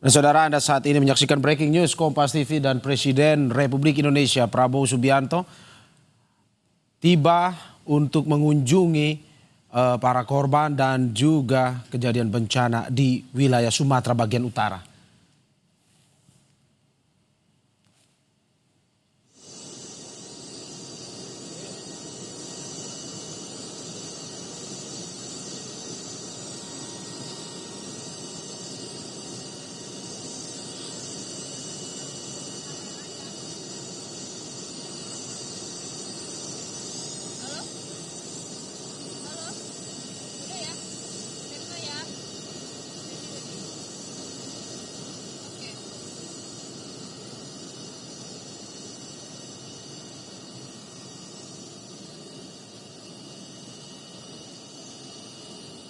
Nah, saudara, Anda saat ini menyaksikan Breaking News Kompas TV dan Presiden Republik Indonesia Prabowo Subianto tiba untuk mengunjungi para korban dan juga kejadian bencana di wilayah Sumatera bagian utara.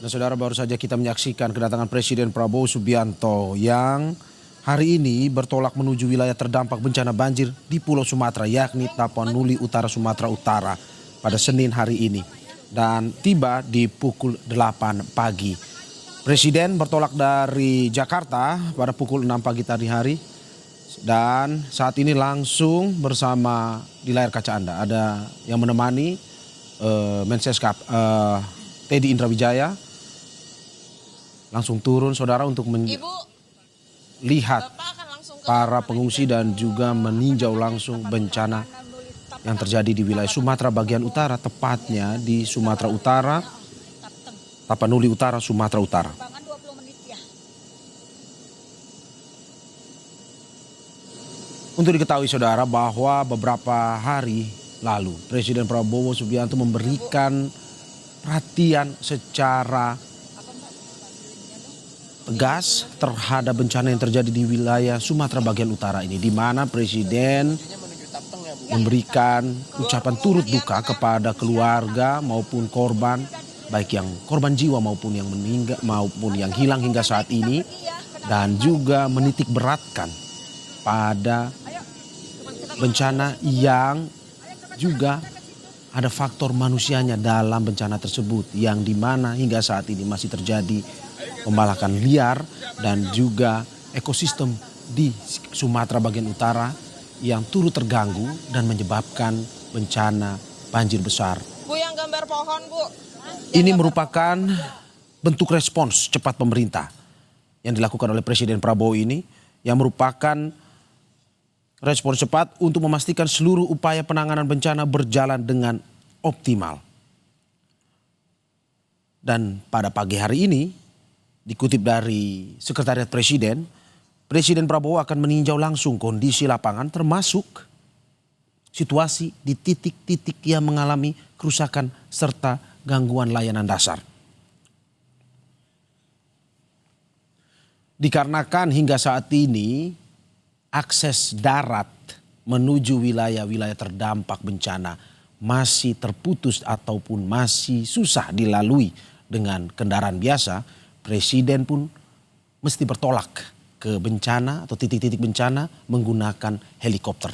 Nah, saudara, baru saja kita menyaksikan kedatangan Presiden Prabowo Subianto yang hari ini bertolak menuju wilayah terdampak bencana banjir di Pulau Sumatera, yakni Tapanuli Utara, Sumatera Utara pada Senin hari ini dan tiba di pukul 8 pagi. Presiden bertolak dari Jakarta pada pukul 6 pagi tadi hari dan saat ini langsung bersama di layar kaca Anda ada yang menemani Menseskap Teddy Indrawijaya. Langsung turun, saudara, untuk melihat para pengungsi dan juga meninjau langsung bencana yang terjadi di wilayah Sumatera bagian utara, tepatnya di Sumatera Utara, Tapanuli Utara, Sumatera Utara. Untuk diketahui, saudara, bahwa beberapa hari lalu Presiden Prabowo Subianto memberikan perhatian secara tegas terhadap bencana yang terjadi di wilayah Sumatera bagian utara ini, di mana Presiden memberikan ucapan turut duka kepada keluarga maupun korban, baik yang korban jiwa maupun yang meninggal maupun yang hilang hingga saat ini, dan juga menitik beratkan pada bencana yang juga ada faktor manusianya dalam bencana tersebut, yang dimana hingga saat ini masih terjadi pembalakan liar dan juga ekosistem di Sumatera bagian utara yang turut terganggu dan menyebabkan bencana banjir besar. Bu, yang gambar pohon, Bu. Ini merupakan bentuk respons cepat pemerintah yang dilakukan oleh Presiden Prabowo ini, yang merupakan respons cepat untuk memastikan seluruh upaya penanganan bencana berjalan dengan optimal. Dan pada pagi hari ini, dikutip dari Sekretariat Presiden, Presiden Prabowo akan meninjau langsung kondisi lapangan termasuk situasi di titik-titik yang mengalami kerusakan serta gangguan layanan dasar. Dikarenakan hingga saat ini akses darat menuju wilayah-wilayah terdampak bencana masih terputus ataupun masih susah dilalui dengan kendaraan biasa, Presiden pun mesti bertolak ke bencana atau titik-titik bencana menggunakan helikopter.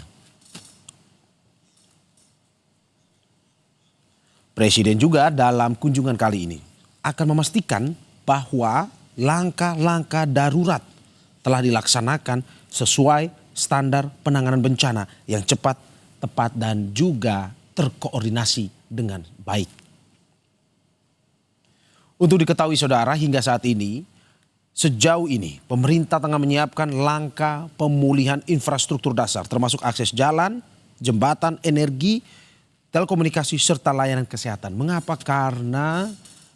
Presiden juga dalam kunjungan kali ini akan memastikan bahwa langkah-langkah darurat telah dilaksanakan sesuai standar penanganan bencana yang cepat, tepat, dan juga terkoordinasi dengan baik. Untuk diketahui, saudara, hingga saat ini, sejauh ini pemerintah tengah menyiapkan langkah pemulihan infrastruktur dasar termasuk akses jalan, jembatan, energi, telekomunikasi, serta layanan kesehatan. Mengapa? Karena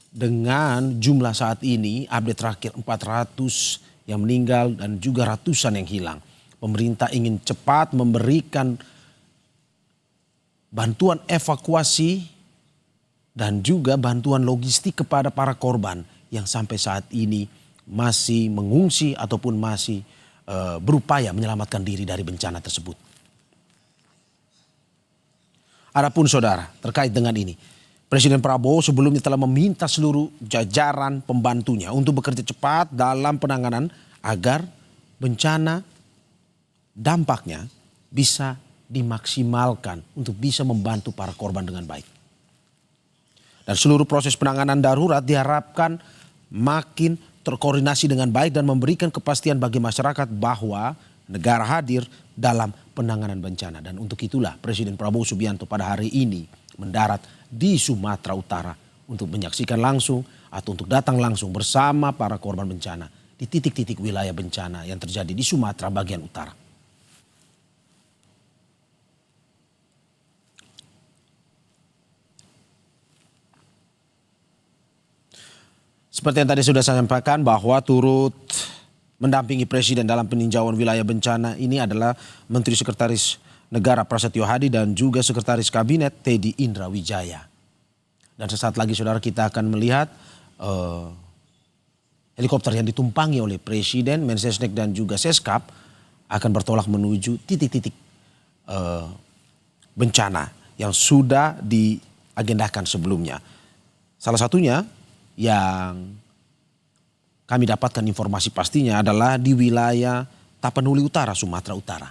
dengan jumlah saat ini, update terakhir 400 yang meninggal dan juga ratusan yang hilang. Pemerintah ingin cepat memberikan bantuan evakuasi dan juga bantuan logistik kepada para korban yang sampai saat ini masih mengungsi ataupun masih berupaya menyelamatkan diri dari bencana tersebut. Adapun, saudara, terkait dengan ini, Presiden Prabowo sebelumnya telah meminta seluruh jajaran pembantunya untuk bekerja cepat dalam penanganan agar bencana dampaknya bisa dimaksimalkan untuk bisa membantu para korban dengan baik. Dan seluruh proses penanganan darurat diharapkan makin terkoordinasi dengan baik dan memberikan kepastian bagi masyarakat bahwa negara hadir dalam penanganan bencana. Dan untuk itulah Presiden Prabowo Subianto pada hari ini mendarat di Sumatera Utara untuk menyaksikan langsung atau untuk datang langsung bersama para korban bencana di titik-titik wilayah bencana yang terjadi di Sumatera bagian utara. Seperti yang tadi sudah saya sampaikan bahwa turut mendampingi Presiden dalam peninjauan wilayah bencana ini adalah Menteri Sekretaris Negara Prasetyo Hadi dan juga Sekretaris Kabinet Teddy Indra Wijaya. Dan sesaat lagi saudara kita akan melihat helikopter yang ditumpangi oleh Presiden, Mensesnek dan juga Seskap akan bertolak menuju titik-titik bencana yang sudah diagendakan sebelumnya. Salah satunya yang kami dapatkan informasi pastinya adalah di wilayah Tapanuli Utara, Sumatera Utara.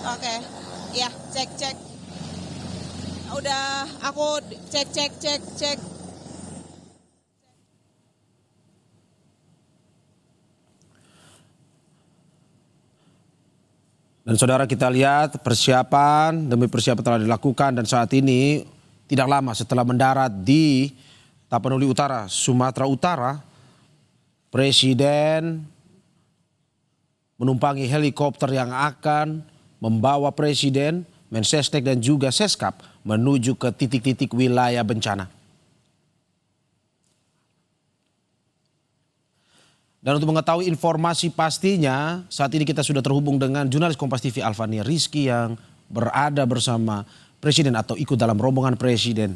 Oke, ya cek. Udah aku cek. Dan saudara kita lihat persiapan demi persiapan telah dilakukan dan saat ini tidak lama setelah mendarat di Tapanuli Utara, Sumatera Utara, Presiden menumpangi helikopter yang akan membawa Presiden, Mensesnek dan juga Seskap menuju ke titik-titik wilayah bencana. Dan untuk mengetahui informasi pastinya, saat ini kita sudah terhubung dengan jurnalis Kompas TV Alfania Rizky yang berada bersama Presiden atau ikut dalam rombongan Presiden.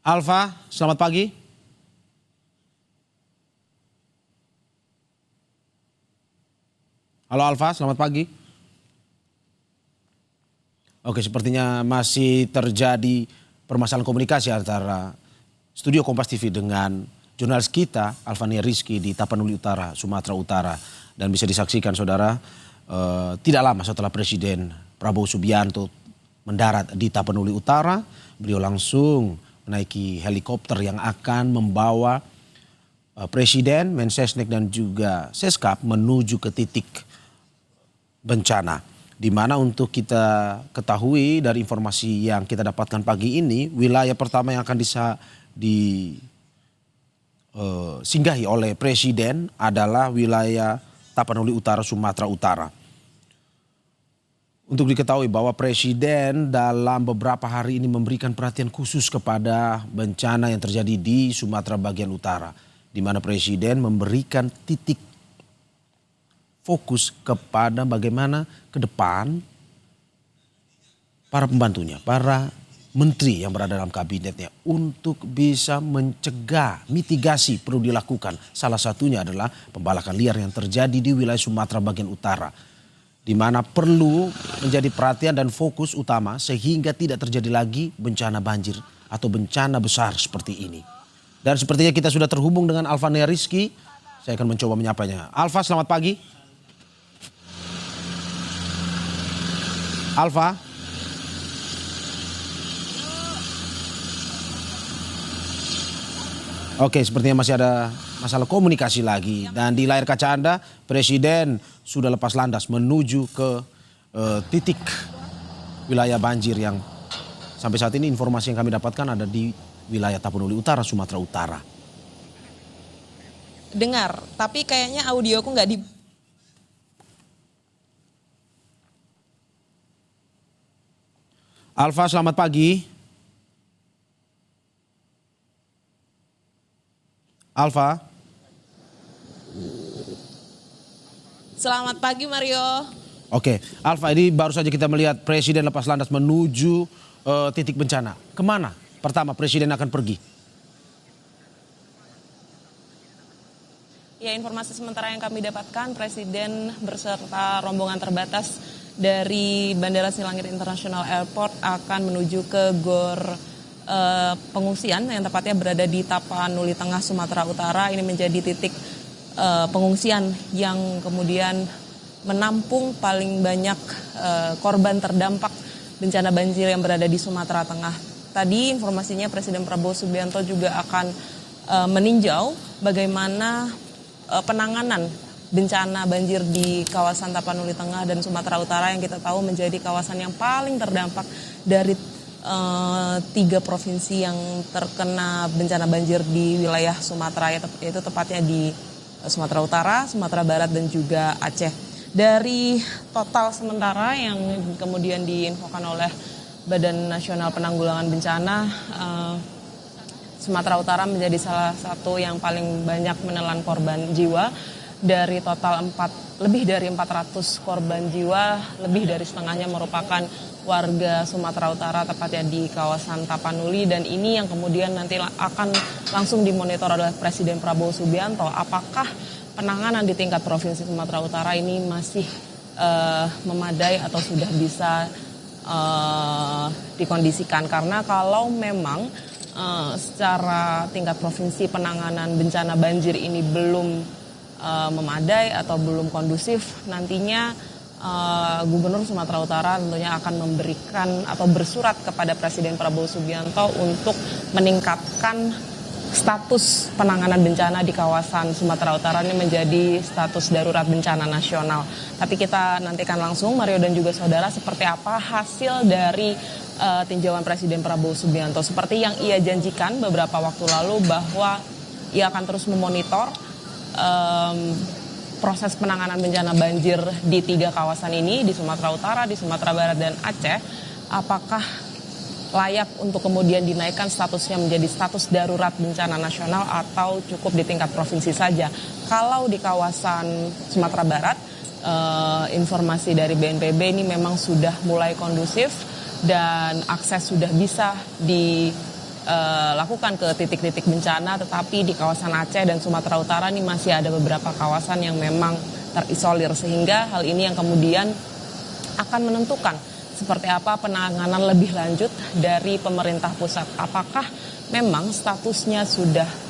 Alfa, selamat pagi. Halo Alfa, selamat pagi. Oke, sepertinya masih terjadi permasalahan komunikasi antara studio Kompas TV dengan jurnalis kita Alfania Rizky di Tapanuli Utara, Sumatera Utara. Dan bisa disaksikan saudara, tidak lama setelah Presiden Prabowo Subianto mendarat di Tapanuli Utara, beliau langsung menaiki helikopter yang akan membawa Presiden, Mensesnek dan juga Seskap menuju ke titik bencana. Di mana untuk kita ketahui dari informasi yang kita dapatkan pagi ini, wilayah pertama yang akan disinggahi oleh Presiden adalah wilayah Tapanuli Utara, Sumatera Utara. Untuk diketahui bahwa Presiden dalam beberapa hari ini memberikan perhatian khusus kepada bencana yang terjadi di Sumatera bagian utara. Di mana Presiden memberikan titik fokus kepada bagaimana ke depan para pembantunya, para menteri yang berada dalam kabinetnya untuk bisa mencegah, mitigasi perlu dilakukan. Salah satunya adalah pembalakan liar yang terjadi di wilayah Sumatera bagian utara, di mana perlu menjadi perhatian dan fokus utama sehingga tidak terjadi lagi bencana banjir atau bencana besar seperti ini. Dan sepertinya kita sudah terhubung dengan Alfania Rizky. Saya akan mencoba menyapanya. Alfa, selamat pagi. Alfa. Oke, sepertinya masih ada masalah komunikasi lagi. Dan di layar kaca Anda, Presiden sudah lepas landas menuju ke titik wilayah banjir yang sampai saat ini informasi yang kami dapatkan ada di wilayah Tapanuli Utara, Sumatera Utara. Dengar, tapi kayaknya audioku nggak di... Alfa, selamat pagi. Alfa. Selamat pagi Mario. Oke, Alfa, ini baru saja kita melihat Presiden lepas landas menuju titik bencana. Kemana pertama Presiden akan pergi? Ya, informasi sementara yang kami dapatkan, Presiden berserta rombongan terbatas dari Bandara Silangit International Airport akan menuju ke GOR pengungsian yang tepatnya berada di Tapanuli Tengah, Sumatera Utara. Ini menjadi titik pengungsian yang kemudian menampung paling banyak korban terdampak bencana banjir yang berada di Sumatera Tengah. Tadi informasinya Presiden Prabowo Subianto juga akan meninjau bagaimana penanganan bencana banjir di kawasan Tapanuli Tengah dan Sumatera Utara yang kita tahu menjadi kawasan yang paling terdampak dari 3 provinsi yang terkena bencana banjir di wilayah Sumatera, yaitu tepatnya di Sumatera Utara, Sumatera Barat dan juga Aceh. Dari total sementara yang kemudian diinfokan oleh Badan Nasional Penanggulangan Bencana, Sumatera Utara menjadi salah satu yang paling banyak menelan korban jiwa. Dari total lebih dari 400 korban jiwa, lebih dari setengahnya merupakan warga Sumatera Utara, tepatnya di kawasan Tapanuli. Dan ini yang kemudian nanti akan langsung dimonitor oleh Presiden Prabowo Subianto. Apakah penanganan di tingkat Provinsi Sumatera Utara ini masih memadai atau sudah bisa dikondisikan? Karena kalau memang secara tingkat provinsi penanganan bencana banjir ini belum memadai atau belum kondusif, nantinya Gubernur Sumatera Utara tentunya akan memberikan atau bersurat kepada Presiden Prabowo Subianto untuk meningkatkan status penanganan bencana di kawasan Sumatera Utara ini menjadi status darurat bencana nasional. Tapi kita nantikan langsung, Mario dan juga saudara, seperti apa hasil dari tinjauan Presiden Prabowo Subianto. Seperti yang ia janjikan beberapa waktu lalu bahwa ia akan terus memonitor proses penanganan bencana banjir di 3 kawasan ini, di Sumatera Utara, di Sumatera Barat, dan Aceh. Apakah layak untuk kemudian dinaikkan statusnya menjadi status darurat bencana nasional atau cukup di tingkat provinsi saja? Kalau di kawasan Sumatera Barat, informasi dari BNPB ini memang sudah mulai kondusif dan akses sudah bisa dilakukan ke titik-titik bencana, tetapi di kawasan Aceh dan Sumatera Utara ini masih ada beberapa kawasan yang memang terisolir, sehingga hal ini yang kemudian akan menentukan seperti apa penanganan lebih lanjut dari pemerintah pusat. Apakah memang statusnya sudah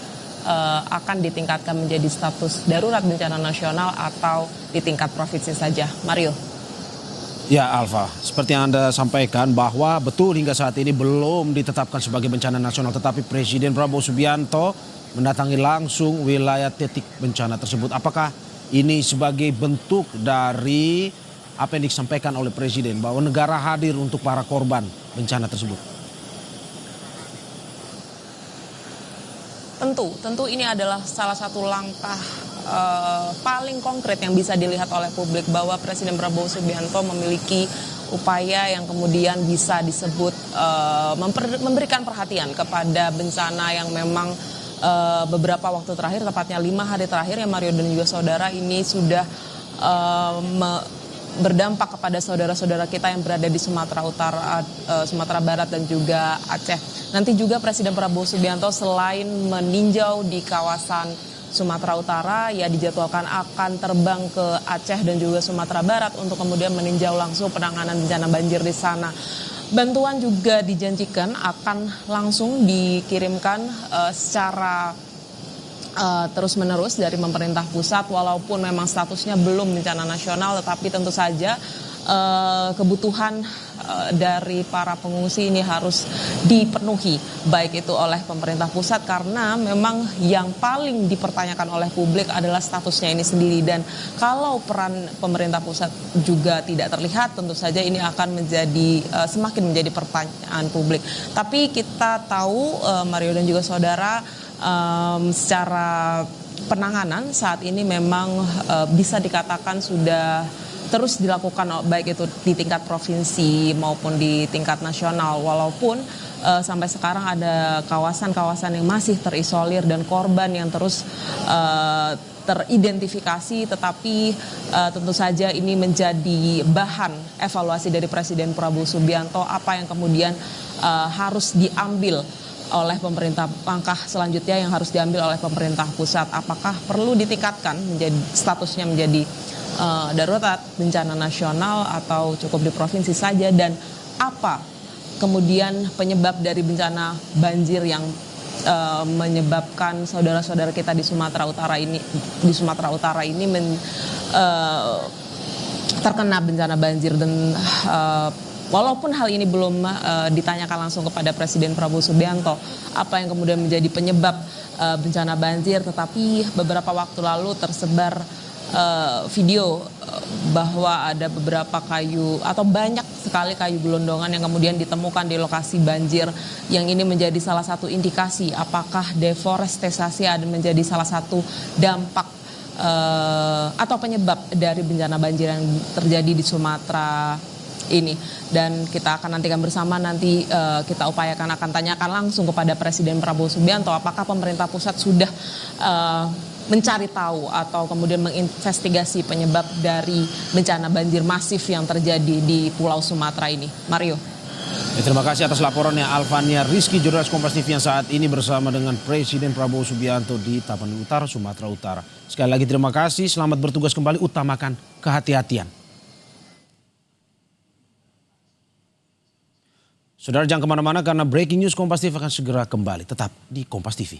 akan ditingkatkan menjadi status darurat bencana nasional atau di tingkat provinsi saja? Mario. Ya, Alfa, seperti yang Anda sampaikan bahwa betul hingga saat ini belum ditetapkan sebagai bencana nasional, tetapi Presiden Prabowo Subianto mendatangi langsung wilayah titik bencana tersebut. Apakah ini sebagai bentuk dari apa yang disampaikan oleh Presiden bahwa negara hadir untuk para korban bencana tersebut? Tentu ini adalah salah satu langkah paling konkret yang bisa dilihat oleh publik bahwa Presiden Prabowo Subianto memiliki upaya yang kemudian bisa disebut memberikan perhatian kepada bencana yang memang beberapa waktu terakhir, tepatnya 5 hari terakhir ya Mario dan juga saudara, ini sudah berdampak kepada saudara-saudara kita yang berada di Sumatera Utara, Sumatera Barat dan juga Aceh. Nanti juga Presiden Prabowo Subianto selain meninjau di kawasan Sumatera Utara, ya dijadwalkan akan terbang ke Aceh dan juga Sumatera Barat untuk kemudian meninjau langsung penanganan bencana banjir di sana. Bantuan juga dijanjikan akan langsung dikirimkan secara terus-menerus dari pemerintah pusat, walaupun memang statusnya belum bencana nasional, tetapi tentu saja kebutuhan dari para pengungsi ini harus dipenuhi, baik itu oleh pemerintah pusat, karena memang yang paling dipertanyakan oleh publik adalah statusnya ini sendiri. Dan kalau peran pemerintah pusat juga tidak terlihat, tentu saja ini akan semakin menjadi pertanyaan publik. Tapi kita tahu, Mario dan juga saudara, secara penanganan saat ini memang bisa dikatakan sudah terus dilakukan, baik itu di tingkat provinsi maupun di tingkat nasional, walaupun sampai sekarang ada kawasan-kawasan yang masih terisolir dan korban yang terus teridentifikasi, tetapi tentu saja ini menjadi bahan evaluasi dari Presiden Prabowo Subianto, apa yang kemudian harus diambil oleh pemerintah, langkah selanjutnya yang harus diambil oleh pemerintah pusat, apakah perlu ditingkatkan statusnya menjadi darurat bencana nasional atau cukup di provinsi saja, dan apa kemudian penyebab dari bencana banjir yang menyebabkan saudara-saudara kita di Sumatera Utara ini terkena bencana banjir. Dan walaupun hal ini belum ditanyakan langsung kepada Presiden Prabowo Subianto, apa yang kemudian menjadi penyebab bencana banjir, tetapi beberapa waktu lalu tersebar video bahwa ada beberapa kayu atau banyak sekali kayu gelondongan yang kemudian ditemukan di lokasi banjir, yang ini menjadi salah satu indikasi apakah deforestasi ada menjadi salah satu dampak atau penyebab dari bencana banjir yang terjadi di Sumatera ini. Dan kita akan nantikan bersama, nanti kita upayakan akan tanyakan langsung kepada Presiden Prabowo Subianto apakah pemerintah pusat sudah mencari tahu atau kemudian menginvestigasi penyebab dari bencana banjir masif yang terjadi di Pulau Sumatera ini. Mario. Terima kasih atas laporannya Alvania Rizky, jurnalis Kompas TV yang saat ini bersama dengan Presiden Prabowo Subianto di Tapanuli Utara, Sumatera Utara. Sekali lagi terima kasih, selamat bertugas kembali, utamakan kehati-hatian. Saudara jangan kemana-mana karena breaking news Kompas TV akan segera kembali. Tetap di Kompas TV.